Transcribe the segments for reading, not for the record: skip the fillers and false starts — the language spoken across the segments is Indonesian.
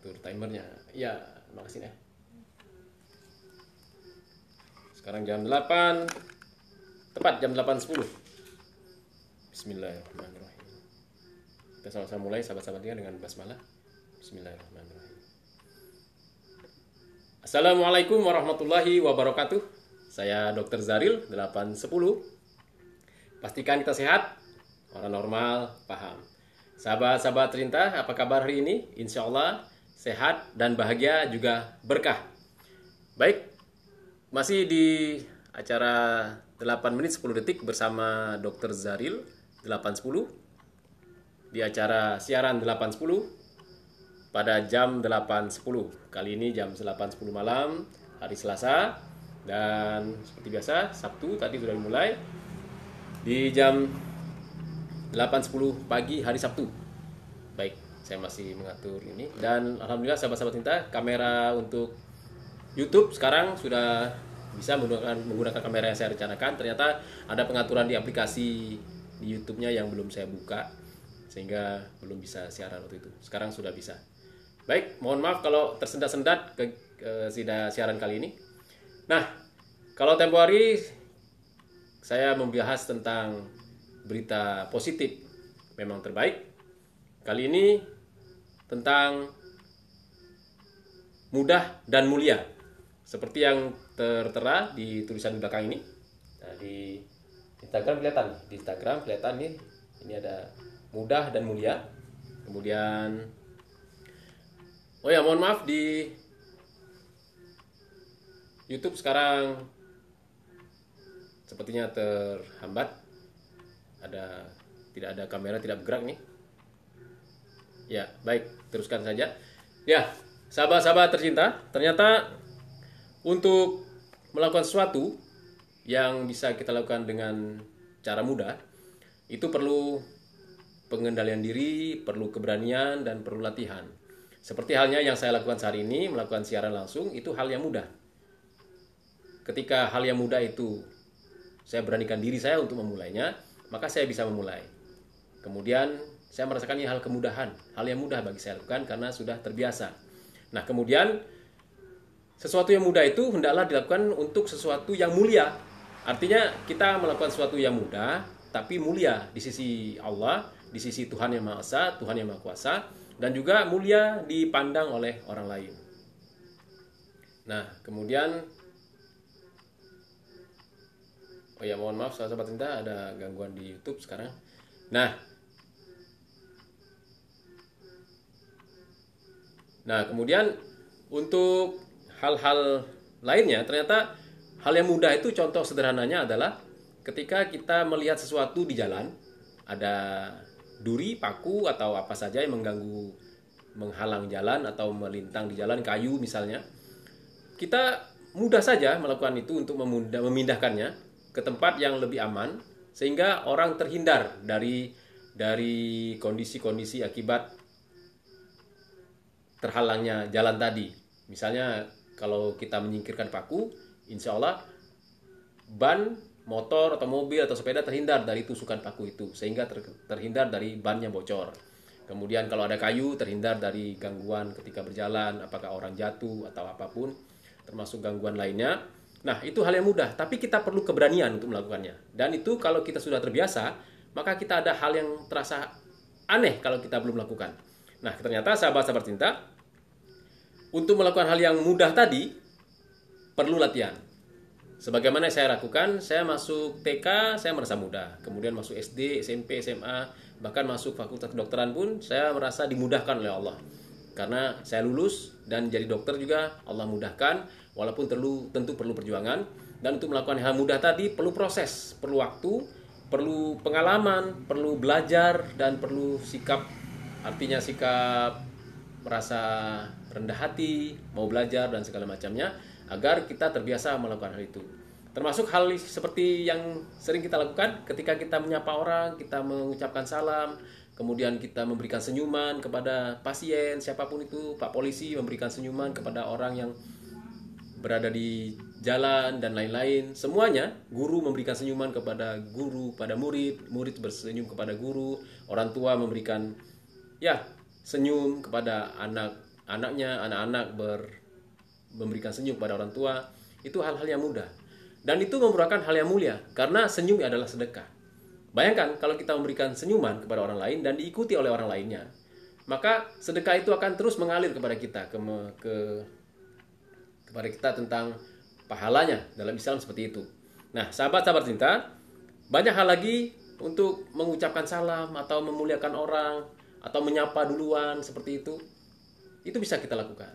atur timernya. Ya, makasih nih. Sekarang jam 8, tepat jam 8.10. Bismillahirrahmanirrahim. Kita sama-sama mulai sahabat-sahabatnya dengan basmalah. Bismillahirrahmanirrahim. Assalamualaikum warahmatullahi wabarakatuh. Saya Dr. Zaril 810. Pastikan kita sehat, orang normal, paham. Sahabat-sahabat tercinta, apa kabar hari ini? Insya Allah sehat dan bahagia juga berkah. Baik, masih di acara 8 menit 10 detik bersama Dr. Zaril 810. Di acara siaran 810 pada jam 8.10. Kali ini jam 8.10 malam, hari Selasa. Dan seperti biasa, Sabtu tadi sudah dimulai di jam 8.10 pagi hari Sabtu. Baik, saya masih mengatur ini. Dan alhamdulillah sahabat-sahabat cinta, kamera untuk YouTube sekarang sudah bisa menggunakan kamera yang saya rencanakan. Ternyata ada pengaturan di aplikasi di YouTube-nya yang belum saya buka, sehingga belum bisa siaran waktu itu. Sekarang sudah bisa. Baik, mohon maaf kalau tersendat-sendat ke siaran kali ini. Nah, kalau tempo hari saya membahas tentang berita positif memang terbaik. Kali ini tentang mudah dan mulia. Seperti yang tertera di tulisan di belakang ini. Nah, di Instagram kelihatan. Di Instagram kelihatan nih. Ini ada mudah dan mulia. Kemudian oh ya, mohon maaf di YouTube sekarang sepertinya terhambat. Tidak ada kamera, tidak bergerak nih. Ya, baik, teruskan saja. Ya, sahabat-sahabat tercinta, ternyata untuk melakukan sesuatu yang bisa kita lakukan dengan cara mudah, itu perlu pengendalian diri, perlu keberanian, dan perlu latihan. Seperti halnya yang saya lakukan saat ini, melakukan siaran langsung, itu hal yang mudah. Ketika hal yang mudah itu saya beranikan diri saya untuk memulainya, maka saya bisa memulai. Kemudian saya merasakan ini hal kemudahan, hal yang mudah bagi saya lakukan karena sudah terbiasa. Nah, kemudian sesuatu yang mudah itu hendaklah dilakukan untuk sesuatu yang mulia. Artinya kita melakukan sesuatu yang mudah tapi mulia di sisi Allah, di sisi Tuhan Yang Maha Esa, Tuhan Yang Maha Kuasa, dan juga mulia dipandang oleh orang lain. Nah, kemudian oh ya, mohon maaf sahabat cinta, ada gangguan di YouTube sekarang. Nah, kemudian untuk hal-hal lainnya, ternyata hal yang mudah itu contoh sederhananya adalah ketika kita melihat sesuatu di jalan, ada duri, paku, atau apa saja yang mengganggu, menghalang jalan atau melintang di jalan, kayu misalnya. Kita mudah saja melakukan itu untuk memindahkannya ke tempat yang lebih aman, sehingga orang terhindar dari kondisi-kondisi akibat terhalangnya jalan tadi. Misalnya kalau kita menyingkirkan paku, insya Allah ban motor atau mobil atau sepeda terhindar dari tusukan paku itu, sehingga terhindar dari bannya bocor. Kemudian kalau ada kayu, terhindar dari gangguan ketika berjalan, apakah orang jatuh atau apapun, termasuk gangguan lainnya. Nah, itu hal yang mudah, tapi kita perlu keberanian untuk melakukannya. Dan itu kalau kita sudah terbiasa, maka kita ada hal yang terasa aneh kalau kita belum melakukan. Nah, ternyata sahabat-sahabat cinta, untuk melakukan hal yang mudah tadi, perlu latihan. Sebagaimana saya lakukan, saya masuk TK, saya merasa mudah. Kemudian masuk SD, SMP, SMA, bahkan masuk fakultas kedokteran pun, saya merasa dimudahkan oleh Allah. Karena saya lulus dan jadi dokter juga Allah mudahkan, walaupun tentu perlu perjuangan. Dan untuk melakukan hal mudah tadi perlu proses, perlu waktu, perlu pengalaman, perlu belajar, dan perlu sikap. Artinya sikap merasa rendah hati, mau belajar dan segala macamnya, agar kita terbiasa melakukan hal itu. Termasuk hal seperti yang sering kita lakukan ketika kita menyapa orang, kita mengucapkan salam, kemudian kita memberikan senyuman kepada pasien, siapapun itu, Pak Polisi memberikan senyuman kepada orang yang berada di jalan dan lain-lain. Semuanya, guru memberikan senyuman kepada guru, pada murid, murid bersenyum kepada guru, orang tua memberikan senyum kepada anak anak-anak memberikan senyum pada orang tua, itu hal-hal yang mudah. Dan itu merupakan hal yang mulia, karena senyum adalah sedekah. Bayangkan kalau kita memberikan senyuman kepada orang lain dan diikuti oleh orang lainnya, maka sedekah itu akan terus mengalir kepada kita, kepada kita tentang pahalanya dalam Islam seperti itu. Nah, sahabat-sahabat cinta, banyak hal lagi untuk mengucapkan salam atau memuliakan orang atau menyapa duluan seperti itu. Itu bisa kita lakukan.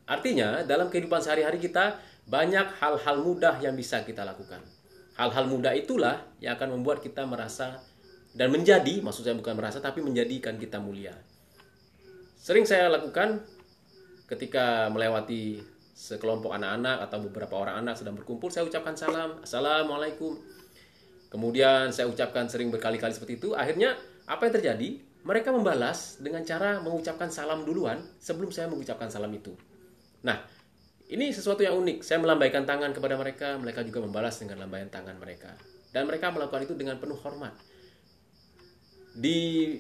Artinya, dalam kehidupan sehari-hari kita banyak hal-hal mudah yang bisa kita lakukan. Hal-hal mudah itulah yang akan membuat kita merasa dan menjadi, maksud saya bukan merasa, tapi menjadikan kita mulia. Sering saya lakukan ketika melewati sekelompok anak-anak atau beberapa orang anak sedang berkumpul, saya ucapkan salam, Assalamualaikum. Kemudian saya ucapkan sering berkali-kali seperti itu. Akhirnya apa yang terjadi? Mereka membalas dengan cara mengucapkan salam duluan sebelum saya mengucapkan salam itu. Nah, ini sesuatu yang unik. Saya melambaikan tangan kepada mereka, mereka juga membalas dengan lambaian tangan mereka. Dan mereka melakukan itu dengan penuh hormat. Di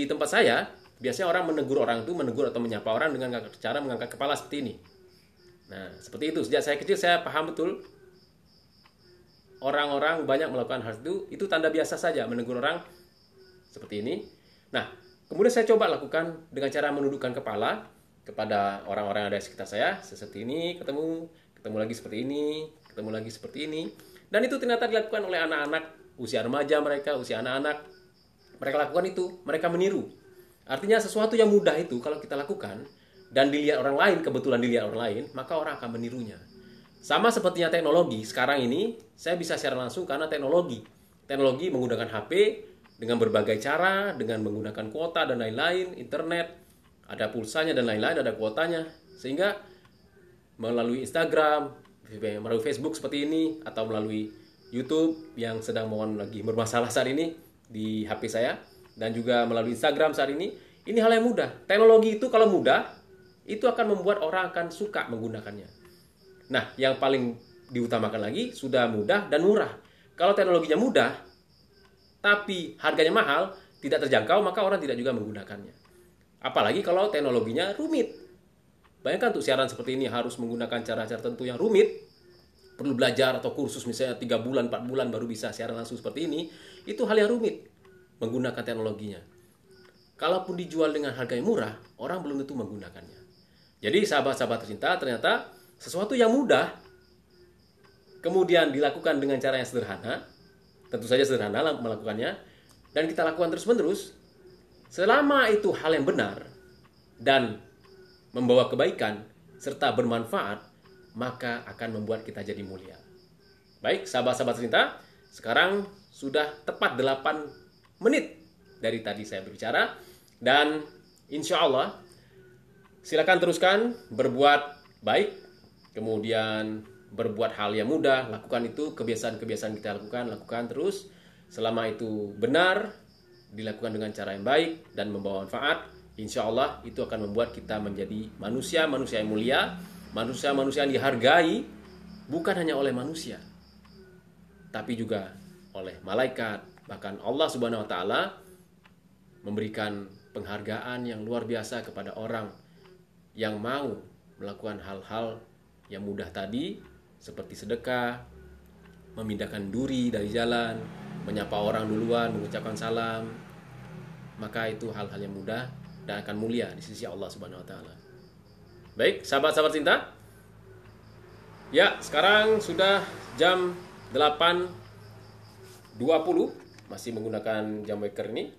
tempat saya, biasanya orang menegur atau menyapa orang dengan cara mengangkat kepala seperti ini. Nah, seperti itu. Sejak saya kecil saya paham betul. Orang-orang banyak melakukan hal itu tanda biasa saja, menegur orang seperti ini. Nah, kemudian saya coba lakukan dengan cara menundukkan kepala kepada orang-orang yang ada di sekitar saya, seperti ini, ketemu lagi seperti ini, ketemu lagi seperti ini. Dan itu ternyata dilakukan oleh anak-anak, usia remaja mereka, usia anak-anak. Mereka lakukan itu, mereka meniru. Artinya sesuatu yang mudah itu kalau kita lakukan dan dilihat orang lain, kebetulan dilihat orang lain, maka orang akan menirunya. Sama sepertinya teknologi, sekarang ini saya bisa secara langsung karena teknologi. Teknologi menggunakan HP dengan berbagai cara, dengan menggunakan kuota dan lain-lain, internet, ada pulsanya dan lain-lain, ada kuotanya. Sehingga melalui Instagram, melalui Facebook seperti ini, atau melalui YouTube yang sedang lagi bermasalah saat ini di HP saya, dan juga melalui Instagram saat ini hal yang mudah. Teknologi itu kalau mudah, itu akan membuat orang akan suka menggunakannya. Nah, yang paling diutamakan lagi, sudah mudah dan murah. Kalau teknologinya mudah, tapi harganya mahal, tidak terjangkau, maka orang tidak juga menggunakannya. Apalagi kalau teknologinya rumit. Bayangkan tuh siaran seperti ini harus menggunakan cara-cara tertentu yang rumit, perlu belajar atau kursus misalnya 3 bulan, 4 bulan baru bisa siaran langsung seperti ini, itu hal yang rumit menggunakan teknologinya. Kalaupun dijual dengan harga yang murah, orang belum tentu menggunakannya. Jadi sahabat-sahabat tercinta, ternyata sesuatu yang mudah kemudian dilakukan dengan cara yang sederhana, tentu saja sederhana melakukannya, dan kita lakukan terus-menerus, selama itu hal yang benar dan membawa kebaikan serta bermanfaat, maka akan membuat kita jadi mulia. Baik, sahabat-sahabat tercinta, sekarang sudah tepat 8 menit dari tadi saya berbicara, dan insya Allah silakan teruskan berbuat baik, kemudian berbuat hal yang mudah, lakukan itu, kebiasaan-kebiasaan kita lakukan terus. Selama itu benar, dilakukan dengan cara yang baik dan membawa manfaat, insya Allah itu akan membuat kita menjadi manusia-manusia yang mulia, manusia-manusia yang dihargai, bukan hanya oleh manusia, tapi juga oleh malaikat. Bahkan Allah Subhanahu wa Ta'ala memberikan penghargaan yang luar biasa kepada orang yang mau melakukan hal-hal yang mudah tadi, seperti sedekah, memindahkan duri dari jalan, menyapa orang duluan, mengucapkan salam. Maka itu hal-hal yang mudah dan akan mulia di sisi Allah Subhanahu wa Ta'ala. Baik, sahabat-sahabat cinta. Ya, sekarang sudah jam 8.20, masih menggunakan jam waker ini.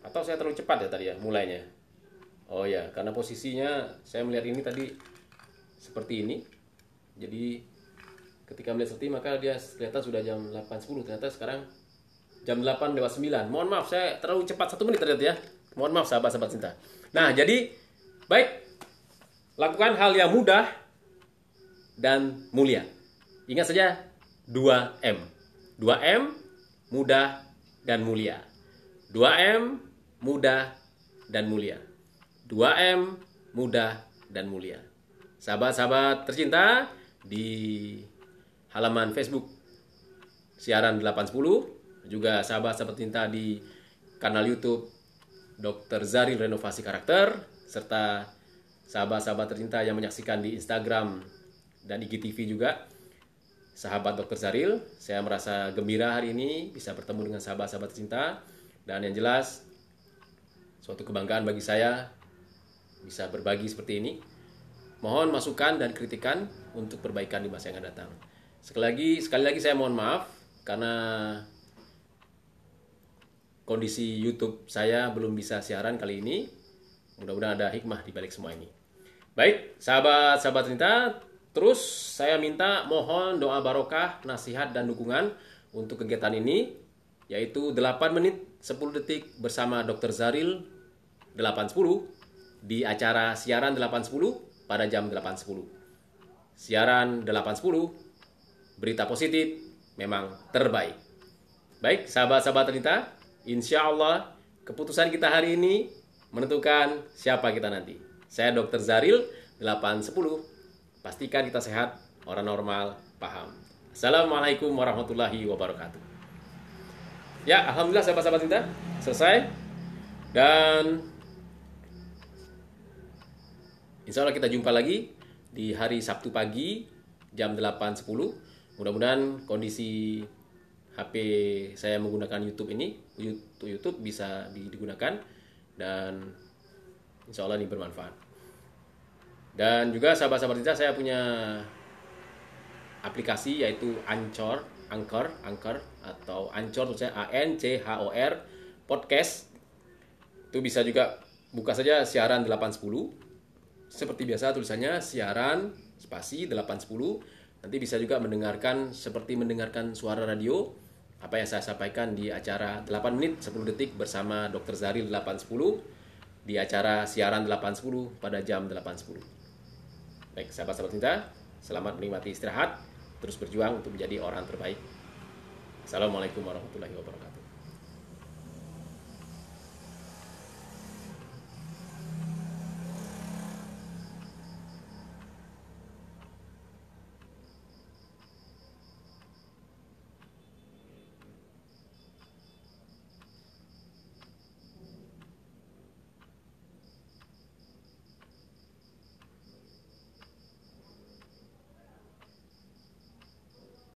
Atau saya terlalu cepat ya tadi ya mulainya? Oh ya, karena posisinya saya melihat ini tadi seperti ini. Jadi ketika melihat seperti maka dia ternyata sudah jam 8.10. Ternyata sekarang jam 8:09. Mohon maaf saya terlalu cepat 1 menit ternyata ya. Mohon maaf sahabat-sahabat cinta. Nah, jadi baik, lakukan hal yang mudah dan mulia. Ingat saja 2M. 2M, mudah dan mulia. 2M, mudah dan mulia. 2M, mudah dan mulia. Sahabat-sahabat tercinta, di halaman Facebook siaran 810, juga sahabat-sahabat tercinta di kanal YouTube Dr. Zaril Renovasi Karakter, serta sahabat-sahabat tercinta yang menyaksikan di Instagram dan IGTV juga. Sahabat Dr. Zaril, saya merasa gembira hari ini bisa bertemu dengan sahabat-sahabat tercinta, dan yang jelas suatu kebanggaan bagi saya bisa berbagi seperti ini. Mohon masukan dan kritikan untuk perbaikan di masa yang akan datang. Sekali lagi saya mohon maaf karena kondisi YouTube saya belum bisa siaran kali ini. Mudah-mudahan ada hikmah di balik semua ini. Baik, sahabat-sahabat tercinta, terus saya minta mohon doa barokah, nasihat dan dukungan untuk kegiatan ini, yaitu 8 menit 10 detik bersama Dr. Zaril 8.10 di acara siaran 8.10 pada jam 8.10. Siaran 8.10, berita positif memang terbaik. Baik, sahabat-sahabat tercinta, insya Allah keputusan kita hari ini menentukan siapa kita nanti. Saya Dr. Zaril 8.10. Pastikan kita sehat, orang normal, paham. Assalamualaikum warahmatullahi wabarakatuh. Ya, alhamdulillah sahabat-sahabat kita selesai. Dan insya Allah kita jumpa lagi di hari Sabtu pagi jam 8.10. Mudah-mudahan kondisi HP saya menggunakan YouTube ini, YouTube bisa digunakan, dan insya Allah ini bermanfaat. Dan juga sahabat-sahabat kita, saya punya aplikasi yaitu Anchor atau Anchor, tulisannya ANCHOR podcast. Itu bisa juga buka saja siaran 8.10. Seperti biasa tulisannya siaran spasi 8.10. Nanti bisa juga mendengarkan seperti mendengarkan suara radio apa yang saya sampaikan di acara 8 menit 10 detik bersama Dr. Zaril 8.10 di acara siaran 8.10 pada jam 8.10. Baik, sahabat-sahabat cinta, selamat menikmati istirahat, terus berjuang untuk menjadi orang terbaik. Assalamualaikum warahmatullahi wabarakatuh.